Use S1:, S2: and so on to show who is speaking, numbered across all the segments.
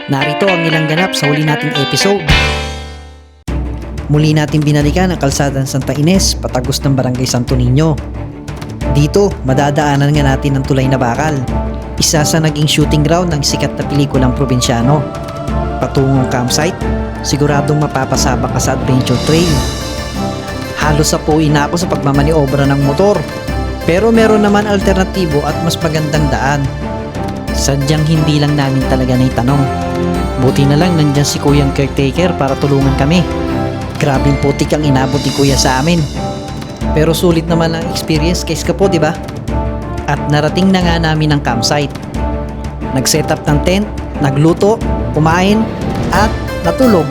S1: Narito ang ilang ganap sa huli nating episode. Muli natin binalikan ang kalsada ng Santa Ines, patagos ng Barangay Santo Niño. Dito, madadaanan nga natin ang Tulay na Bakal, isa sa naging shooting ground ng sikat na pelikulang probinsyano. Patungong campsite, siguradong mapapasabak ka sa adventure trail. Halos sapuin na ako sa pagmamaniobra ng motor, pero meron naman alternatibo at mas magandang daan. Sadyang hindi lang namin talaga naitanong. Buti na lang nandyan si Kuyang caretaker para tulungan kami. Grabing putik ang inabot ni Kuya sa amin. Pero sulit naman ang experience case ka po, di ba? At narating na nga namin ang campsite. Nag-setup ng tent, nagluto, kumain, at natulog.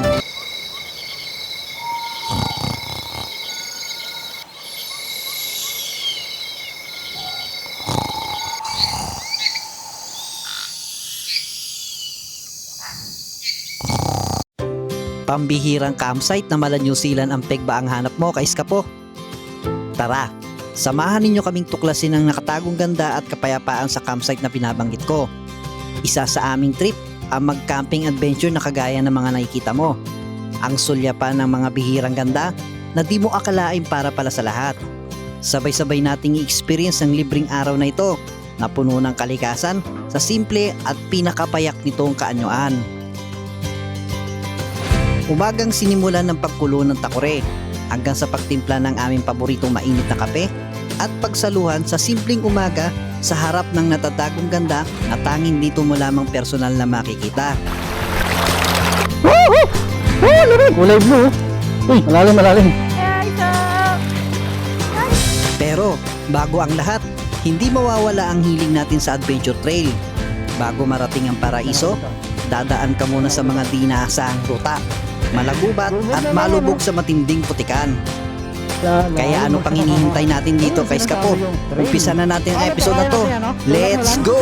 S1: Pambihirang campsite na mala New Zealand ang peg ba ang hanap mo, kaiskapo? Tara, samahan ninyo kaming tuklasin ang nakatagong ganda at kapayapaan sa campsite na binabanggit ko. Isa sa aming trip ang mag-camping adventure na kagaya ng mga nakikita mo. Ang sulyapan ng mga bihirang ganda na di mo akalain para pala sa lahat. Sabay-sabay nating i-experience ang libreng araw na ito na puno ng kalikasan sa simple at pinakapayak nitong kaanyuan. Umagang sinimulan ng pagkulo ng takore hanggang sa pagtimpla ng aming paboritong mainit na kape at pagsaluhan sa simpleng umaga sa harap ng natatagong ganda na tanging dito mo lamang personal na makikita.
S2: Kulay blue. Uy, malalim.
S1: Pero bago ang lahat, hindi mawawala ang hiling natin sa adventure trail. Bago marating ang paraiso, dadaan ka muna sa mga di inaasahang ruta, malagubat at malubog sa matinding putikan. Kaya ano pang hinihintay natin dito, kaiskapo? Umpisa na natin ang episode na to. Let's go!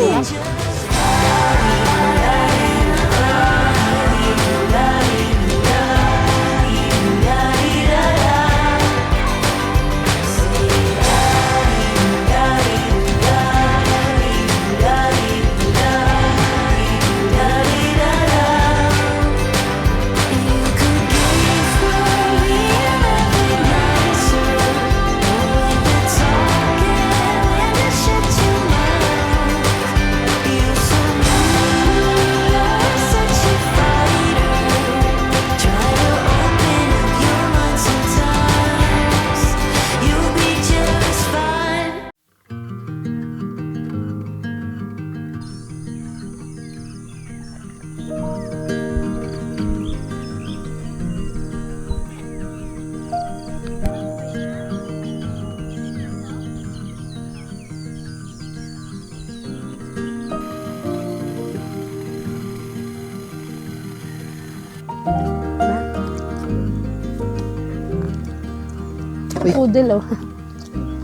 S3: Poodle, oh.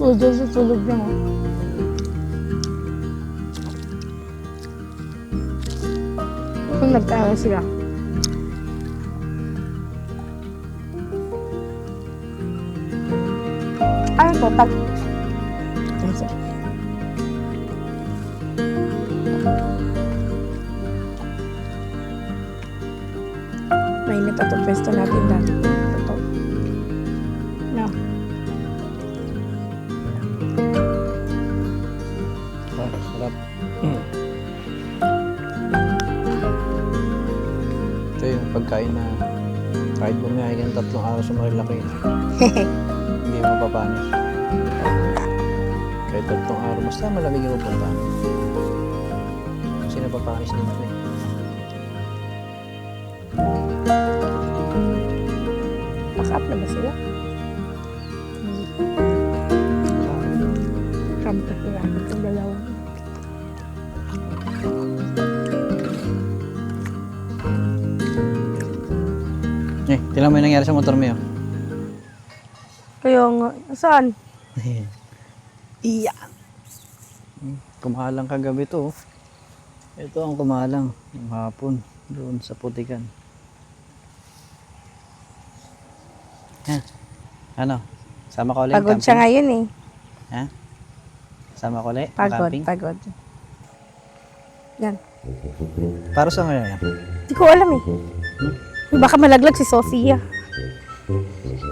S3: Poodle sa tulog niya, oh. Kung nagkaawa sila. Ay, total. Mainit ito pwesto natin dati. Ito. No.
S2: Sarap. Ito yung pagkain na kahit bumiyahe ka ng 3 araw sa Marilaki, hindi mapapanis. Kahit 3 araw, basta malamig yung punta. Kasi napapanis din ito eh.
S3: Pack-up na ba sila? Kamta sila. Ang dalawa.
S2: Tingnan mo yung nangyari sa motor mo yun.
S3: Kaya nga. Saan?
S1: Iyan!
S2: Kumalang kagabi to. Ito ang kumalang yung hapon doon sa putikan. Ano? Sama ka ulit?
S3: Pagod siya ngayon eh.
S2: Ha? Sama ko ulit?
S3: Pagod,
S2: Camping?
S3: pagod. Yan.
S2: Para sa kaya yan?
S3: Hindi ko alam eh. Baka malaglag si Sofia.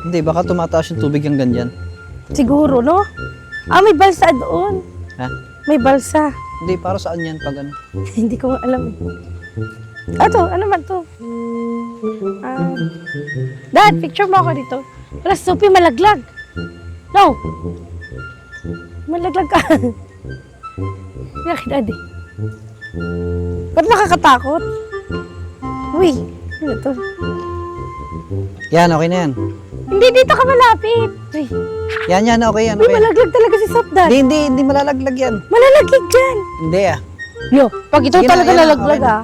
S2: Hindi, baka tumataas yung tubig yung ganyan.
S3: Siguro, no? Ah, may balsa doon.
S2: Ha?
S3: May balsa.
S2: Hindi, para saan yan pag ano?
S3: Hindi ko nga alam. Ato, ano man to? Dad, picture mo ako dito. Para Sophie malaglag. No. Malaglag ka. Yak, Daddy. Ba't nakakatakot? Uy, ano to?
S2: Yan, okay na yan.
S3: Hindi, dito ka malapit. Uy,
S2: Yan, okay yan.
S3: uy
S2: Okay.
S3: malaglag talaga si Sop, Dad.
S2: Hindi malalaglag yan.
S3: Malalaglag dyan.
S2: Hindi ah.
S3: Yo, pag ito
S2: Sige na,
S3: talaga
S2: yan na,
S3: lalaglag
S2: okay
S3: ah.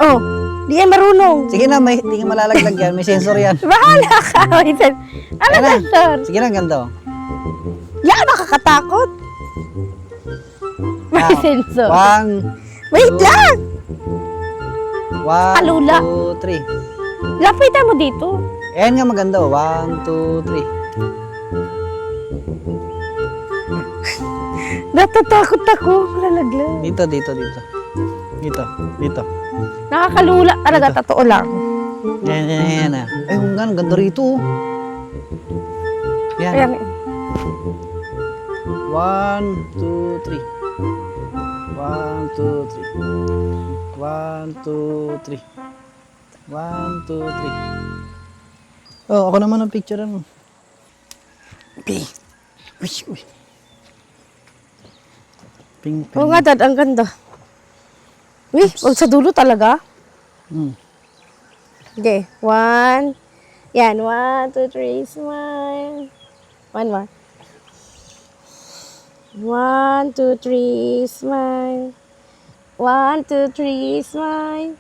S3: Oh, di yan marunong.
S2: Sige na, hindi ka malalaglag yan. May sensor yan.
S3: Bahala ka. Wait, ano
S2: Yan na.
S3: sensor?
S2: Sige na, ganda oh.
S3: Yan, nakakatakot. May sensor.
S2: One,
S3: Wait lang. Kalula.
S2: 1, 2, 3.
S3: Lapitan mo dito.
S2: Ayan nga maganda oh. 1, 2, 3.
S3: Natatakot ako. Malalaglag.
S2: Dito.
S3: Nakakalula talaga, totoo lang.
S2: Yan ah. Ay, ang ganda rito oh. Yan.
S3: Ayan.
S2: 1, 2, 3. 1, 2, 3. 1, 2, 3. 1, 2, 3. Oh, ako naman ang picture mo. Uy. Ping.
S3: Oo nga, Dad, ang ganda. Uy, wag sa dulo talaga. Okay, 1. Yan, 1, 2, 3, smile. 1 more. 1, 2, 3, smile. 1, 2, 3, smile.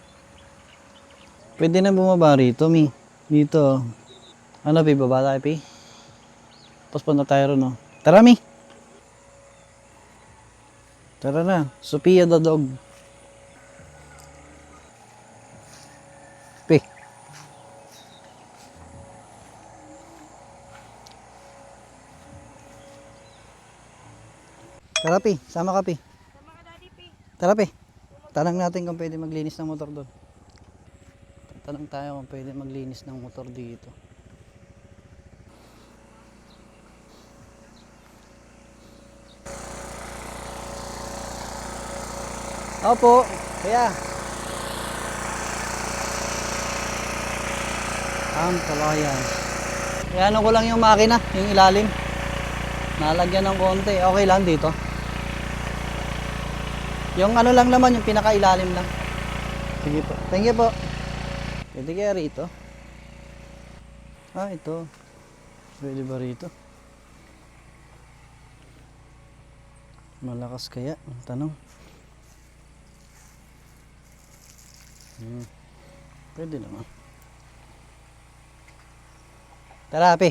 S2: Pwede na bumaba rito, Mi. Dito. Ano, Pi? Baba tayo, Pi? Tapos punta tayo ron, no? Tara, Mi! Tara na. Sophia the dog. Pi. Tara, Pi. Sama ka, Pi. Tara, Pi. Tanong natin kung pwede maglinis ng motor doon. Tanong tayo kung pwede maglinis ng motor dito. Opo, kaya. Palayan. Kaya ano ko lang yung makina, yung ilalim. Nalagyan ng konti. Okay lang dito. Yung ano lang naman, yung pinakailalim lang. Sige po. Thank you po. Pwede kaya rito? Ah, ito. Pwede ba rito? Malakas kaya? Ang tanong. Pwede naman. Tara, Pi.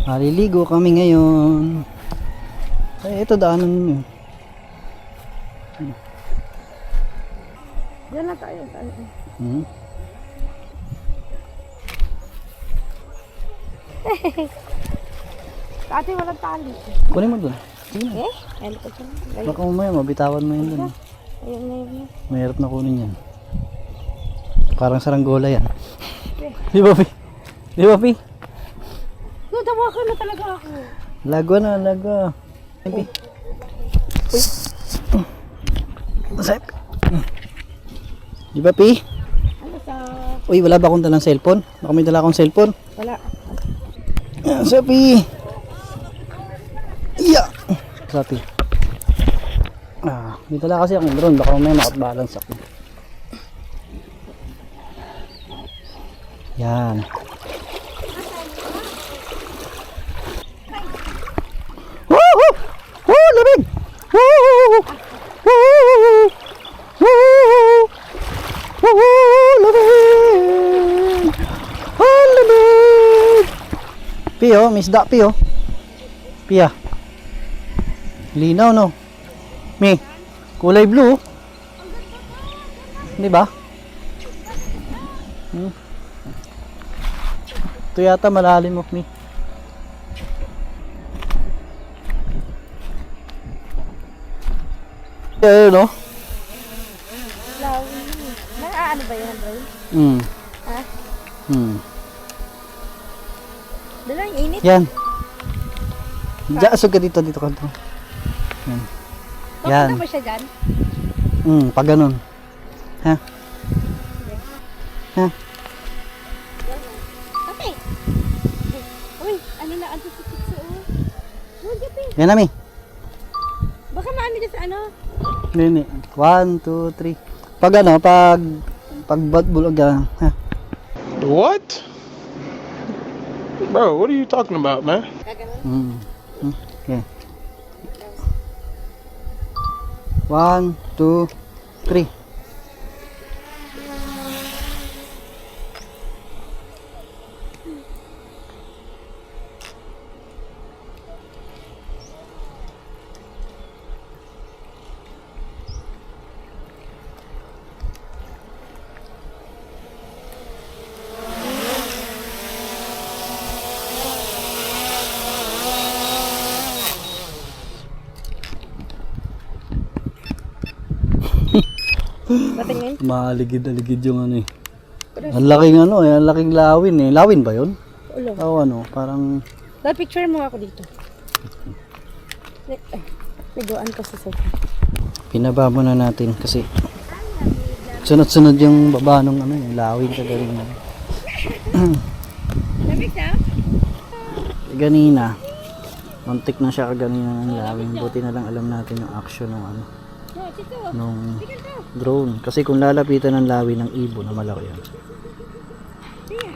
S2: Maliligo kami ngayon. Ay, ito daanan ninyo.
S3: Diyan na tayo. Dati walang tali.
S2: Kunin mo dun. Sige na.
S3: Ano ko ito?
S2: Baka mamaya mabitawan mo yun dun.
S3: Ayun na yun.
S2: Mahirap na kunin yan. Parang saranggola yan. Di ba, Pi? Di ba, Pi?
S3: Natawakan na talaga ako.
S2: Lago na, lago. Pi. Uy. Masayap. Di ba, Pi?
S3: Ano sa...
S2: Uy, wala ba akong dalang cellphone? Baka may dala akong cellphone.
S3: Wala.
S2: Sapi. Iya. Sapi. May dala kasi akong drone. Baka may makabalance ako. Yan. Woohoo! Woo! Lamig! Woo! Woo! Woo! Woo! Lamig! Oh, lamig! Pio, misda, Pio. Pia. Linaw, no? Mi, kulay blue. Di ba? Ito Dito yata malalim mo, Mi. Ayun, no?
S3: Lawin. Ano ba yan, Roy? Ha? Dala, ang init.
S2: Yan. Diyan, asog ka dito ka dito. Yan. Yan.
S3: Bakit na ba siya dyan?
S2: Pag ganun. Ha? Ha?
S3: Okay. Uy, ano na, ang tutututso, oh. Huwag gabi.
S2: Yan na, Mi.
S3: Baka maano dyan sa ano?
S2: Nini. 1, 2, 3. Pag ano, pag bulog ka. Ha?
S4: What? Bro, what are you talking about, man?
S3: Gaganon.
S2: Okay. 1, 2, 3.
S3: Patingin.
S2: Maligid-aligid yung ano eh. Ang laking ano eh, ang laking lawin eh. Lawin ba yun?
S3: Ulo.
S2: Oo ano, parang
S3: Dahil picture mo ako dito. Niguan ko sa sofa.
S2: pinaba muna natin kasi sunod-sunod yung baba nung ano eh, lawin ka galing na.
S3: Lamig na?
S2: Ganina, muntik na siya kaganina ng lawin. Buti na lang alam natin yung action ng ano,
S3: No, Chito.
S2: nung drone. Kasi kung lalapitan ng lawin ng ibon na malaki yan,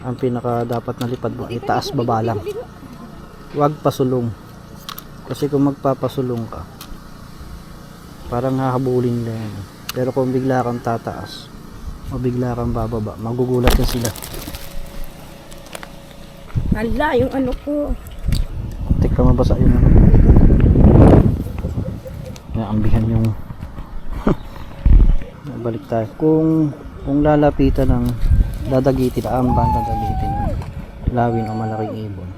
S2: ang pinaka dapat na lipad mo ay taas baba lang. Huwag pasulong. Kasi kung magpapasulong ka, parang hahabulin lang yan. Pero kung bigla kang tataas o bigla kang bababa, magugulat na sila.
S3: Hala, yung ano ko.
S2: Tek ka mabasa yun. Naambihan yung balik tayo. Kung lalapitan ng dadagitin, amban dadagitin ng lawin o malaking ibon,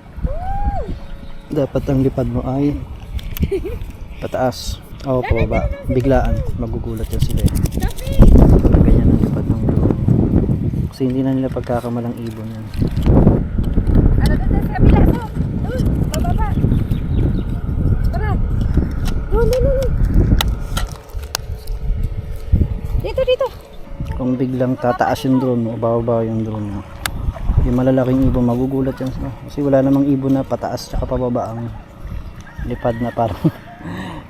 S2: dapat ang lipad mo ay pataas o pababa. Biglaan, magugulat yan sila. Ganyan ang lipad ng drone. Kasi hindi na nila pagkakamalang ibon yan.
S3: Ano doon sa kabila ko? Bababa. Tara. No. Dito.
S2: Kung biglang tataas yung drone mo, bababa yung drone mo, yung malalaking ibon, magugulat yan sila. Kasi wala namang ibon na pataas tsaka pababa ang lipad na parang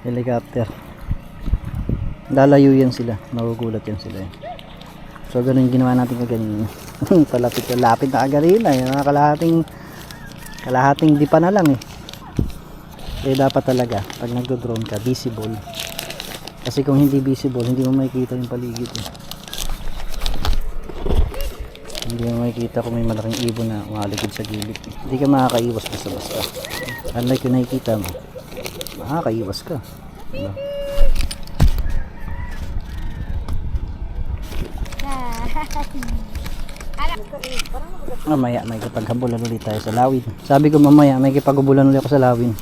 S2: helicopter. Lalayo yan sila, magugulat yan sila. So ganun yung ginawa natin kaganina. Lapit na kaganina, yung mga kalahating dipa na lang eh. Kaya dapat talaga pag nagdo-drone ka, visible. Kasi kung hindi visible, hindi mo makikita yung paligid eh. Hindi mo makikita kung may malaking ibon na umaligid sa gilid. Hindi ka makakaiwas basta-basta. Unlike yung nakikita mo, makakaiwas ka. Diba? Mamaya may kipaghabulan ulit tayo sa lawin. Sabi ko mamaya may kipaghabulan ulit ako sa lawin.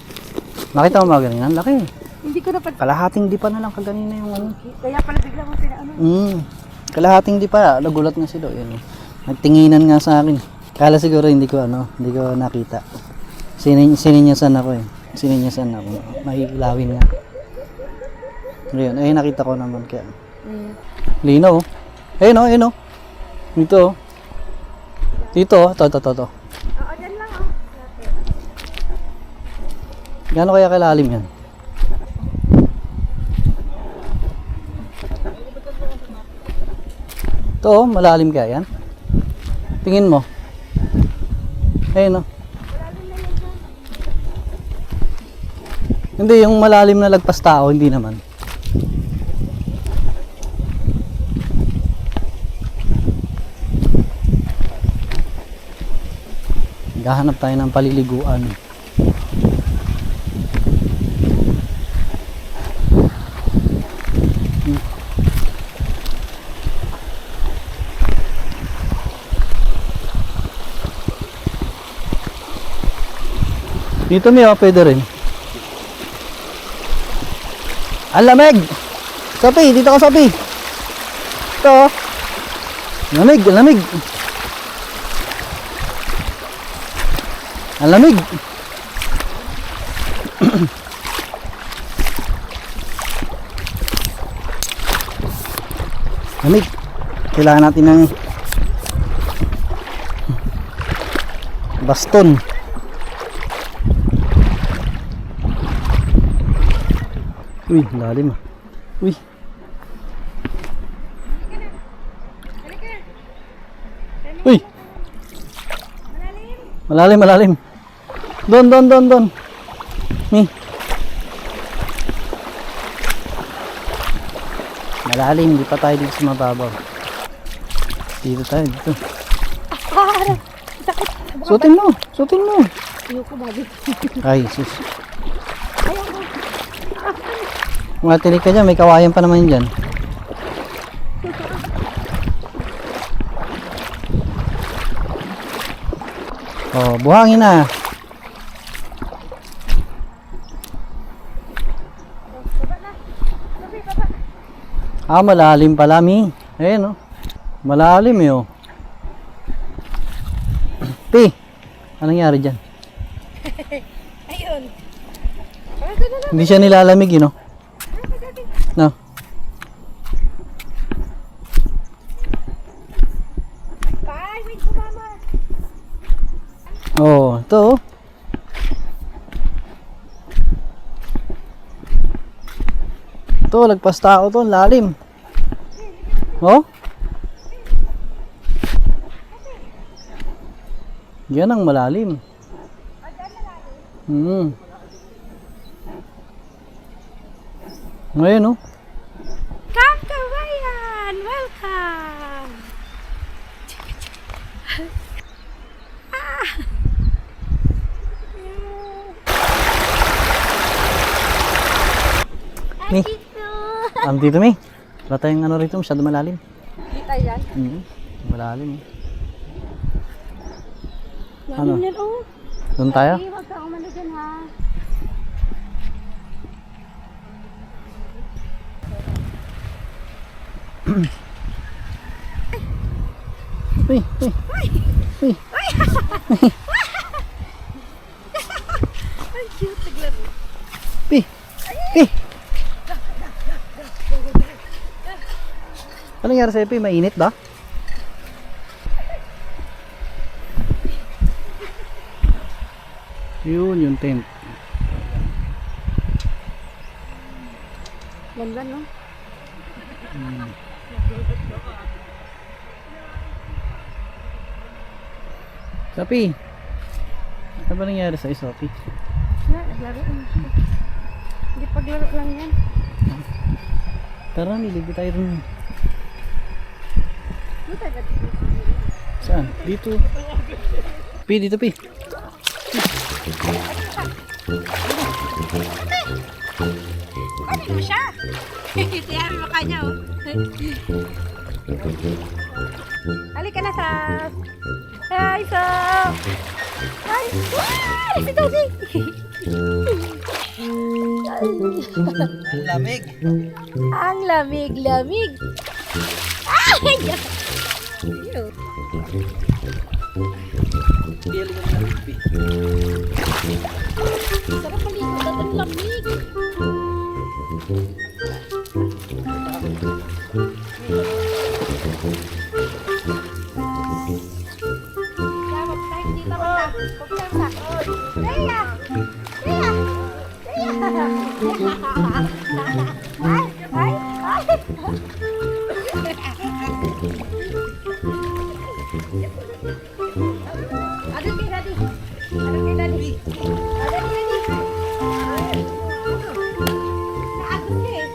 S2: Nakita mo ba ganyan? Ang laki.
S3: Hindi ko dapat.
S2: Kalahating di pa na lang kaganina yung ano.
S3: Kaya pala bigla mo pinaano.
S2: Kalahating di pa. Nagulat nga sila. Yan. Nagtinginan nga sa akin. Kala siguro hindi ko nakita. Sininyasan ako eh. Sininyasan ako. May lawin nga. Ngayon, ay nakita ko naman kaya. Lino. Ayun oh. Dito. Dito. To.
S3: Oo, dyan lang oh.
S2: Gaano kaya kalalim yan? Ito, malalim kaya yan? Tingin mo. Ayun oh. Hindi, yung malalim na lagpas tao, hindi naman. Gahanap tayo ng paliliguan. Dito may pwede rin. Ang lamig! Sophie, dito ka Sophie! Ito oh. Lamig, ang lamig! Ang lamig! Lamig! Kailangan natin ng baston. Uy, lalim ah. Uy. Uy. Malalim, malalim. Doon. Ni. Malalim, di pa tayo dito sa mababaw. Dito tayo, dito. Suotin mo.
S3: Ayoko, babi.
S2: Ay, sus. Matilig ka dyan, may kawayan pa naman dyan. Oh, buhangin na. Ah, malalim pala, Mi. Ayan, oh. Malalim, eh, oh. Pi, anong nangyari dyan?
S3: Ayun.
S2: Hindi siya nilalamig, no? No.
S3: Bye, wait ko mama.
S2: Oh, ito, oh. Ito, lagpas tao to, lalim. Oh? Yan ang malalim. Ngayon, oh.
S3: Kabayan, welcome.
S2: Mi, dito, Mi. Wala tayong ano rito, masyado malalim.
S3: Kita yan.
S2: Malalim, eh.
S3: Lalim
S2: Ano?
S3: yan, oh.
S2: Doon tayo?
S3: Hey, huwag ka umano dyan, ha.
S2: Uy.
S3: Ang cute, naglaro.
S2: Pi. Ano nangyari sa'yo, Pi? Mainit ba? Yun, yung tent.
S3: Ganda, no?
S2: Sophie, ano ba nangyari sa'yo, Sophie?
S3: Naglaro. Hindi paglaro lang yan.
S2: Tara, nilibi tayo rin.
S3: Dito,
S2: Saan? Dito. Pi, dito, Pi.
S3: Ano mo siya? Tiyari mo kanya, oh. Halika na, Saf. Hi, Saf. Hi. Wow! Si Toby.
S2: Ang lamig.
S3: Ang lamig-lamig. Ay! Ew. Sarap maligo at ang lamig. Dapat tayo dito na. Pagkasa. Leia! Leia! Ay! Ay! Ay! Ada kay Daddy. Ada kay Daddy. Ada kay Daddy. Naagos niya eh.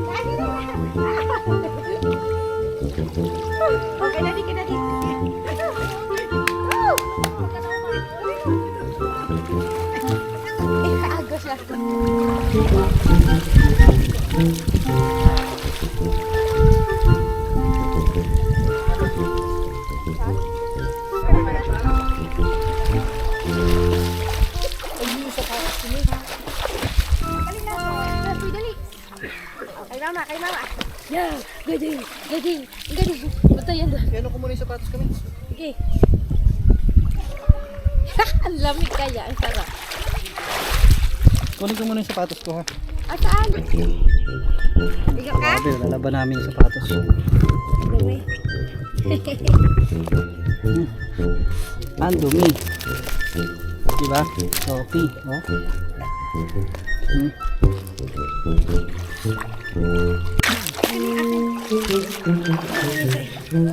S3: Daddy na. Okay, Daddy, kay Daddy. Kaagos na. mama, kay mama. Yeah, gading, gading, gading. Bato yan doon.
S2: Kaya ko muna yung sapatos kami.
S3: Okay. Ang lamig kaya, ang sarap.
S2: Kunin ko muna yung sapatos ko ha.
S3: At saan? Ikaw ka?
S2: Sabi, lalaban namin yung sapatos.
S3: Dumi.
S2: Ang dumi. Diba? Sophie. Oh.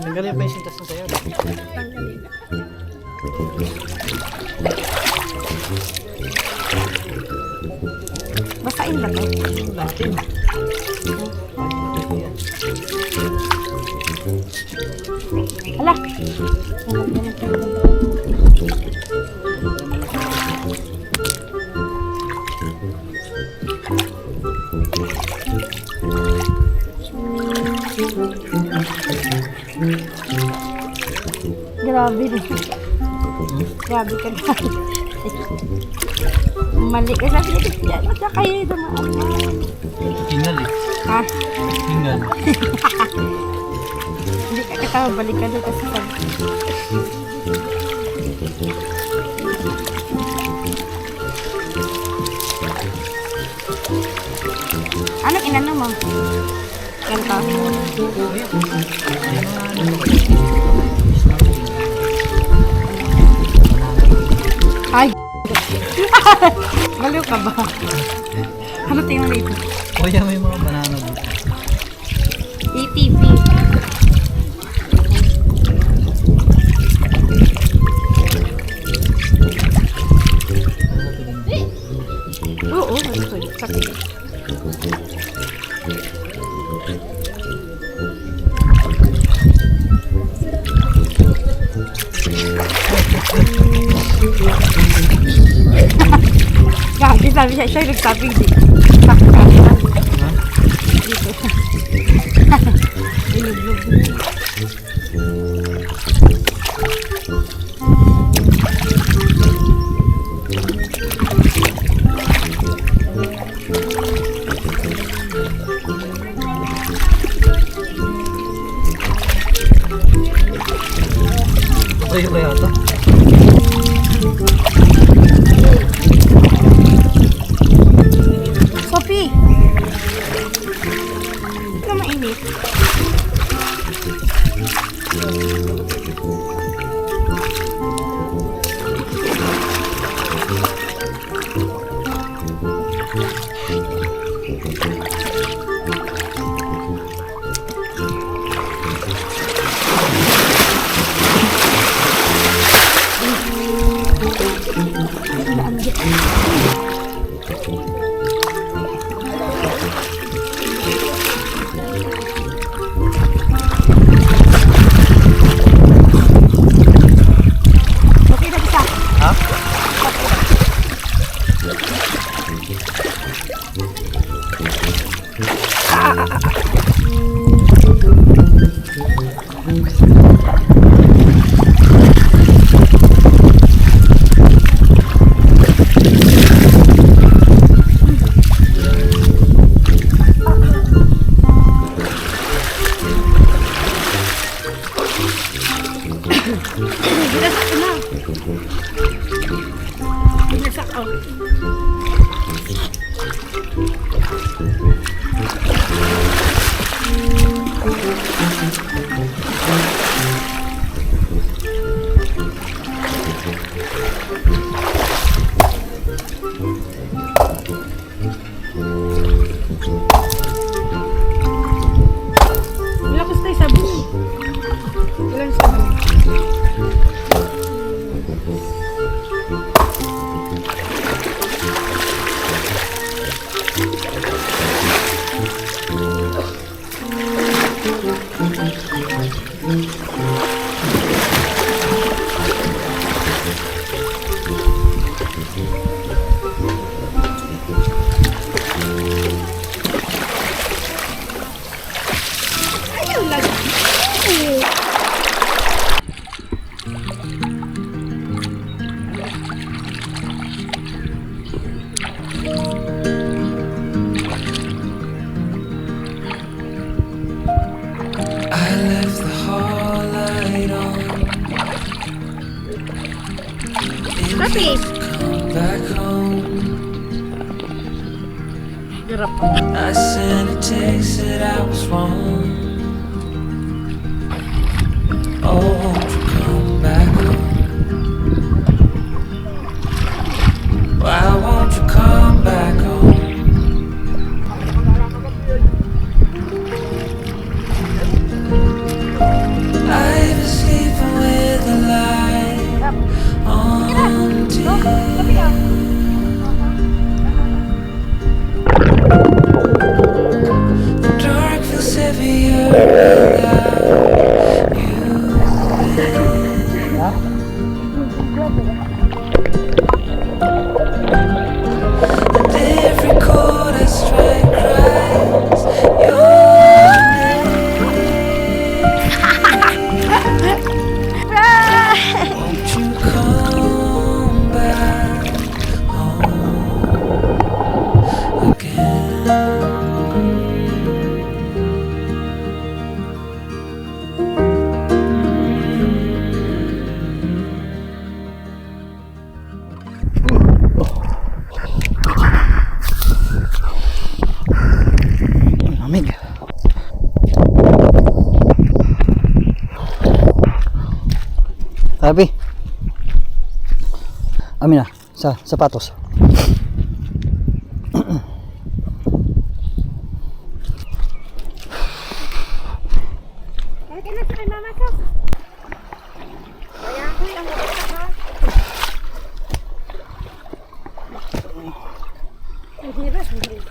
S2: Tanggalin pa yung sintas na sa'yo.
S3: Tanggalin. Basain ba to? Hala. Grabe na. Grabe ka na. Mali ka sabi niya. Diyan ka kayo dumaan na.
S2: Hingal eh.
S3: Ha?
S2: Hingal.
S3: Hindi ka katawa. Balik ka dito sa sabi. Anong inano mo? Ganito. Ay! Baliw ka ba? Ano tingnan dito?
S2: O yan, may mga banana dito.
S3: ATV. Oo, ito yun. Sabi. Gagi, sabi siya yung nagsabi dito. Dito. Inublog mo.
S2: Sa'yo ba yata?
S3: Sophie! Ito na mainit. coffee.
S5: back home. I sent a text that I was wrong. Oh, won't you come back home? Why won't you come back home? I've been sleeping with the light on till the dark feels heavier without you. And every chord I strike cries your name. Won't you come back home again?
S2: Lamig. Sabi. Amin na, sa sapatos.
S3: Kaya na sa kay mama ko. Kaya ako yung ha. Ang hirap, ang hirap.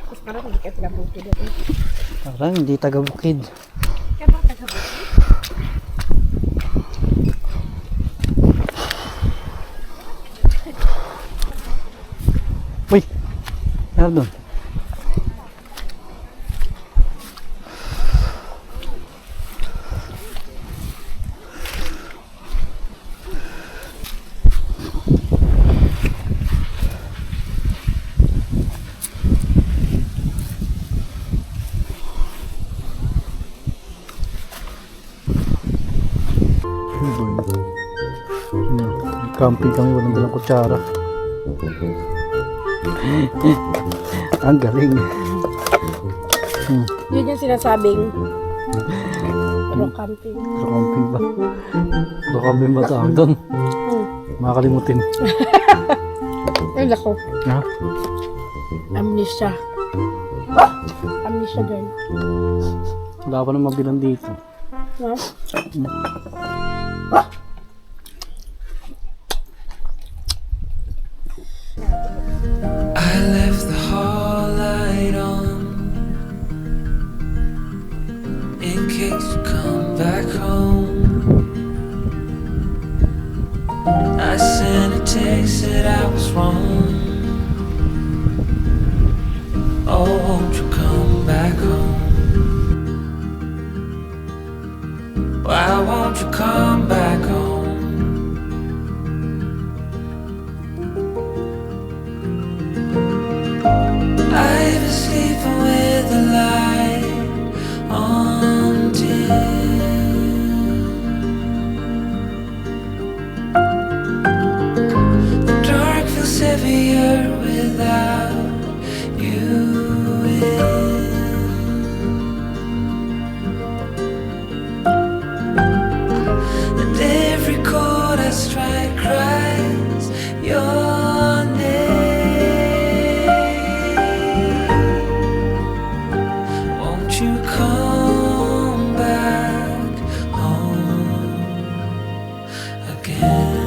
S3: Mas parang hindi ka taga-bukid dito.
S2: Parang hindi taga-bukid.
S3: Kaya ba taga-bukid?
S2: Uy! Meron doon. Camping kami, walang dalang kutsara. Ang galing.
S3: Yun yung sinasabing rock camping.
S2: Sa camping ba? Sa camping ba tawag doon? Makakalimutin.
S3: Ay, lako.
S2: Ha?
S3: Amnesia. Amnesia girl.
S2: Wala pa naman bilang dito.
S3: Ha?
S5: I left the hall light on in case you come back home. I sent a text that I was wrong. Oh, won't you come back home? Why won't you come back home? I've been sleeping with the light on till the dark feels heavier without you in. And every chord I strike cries your name. Won't you come back home again?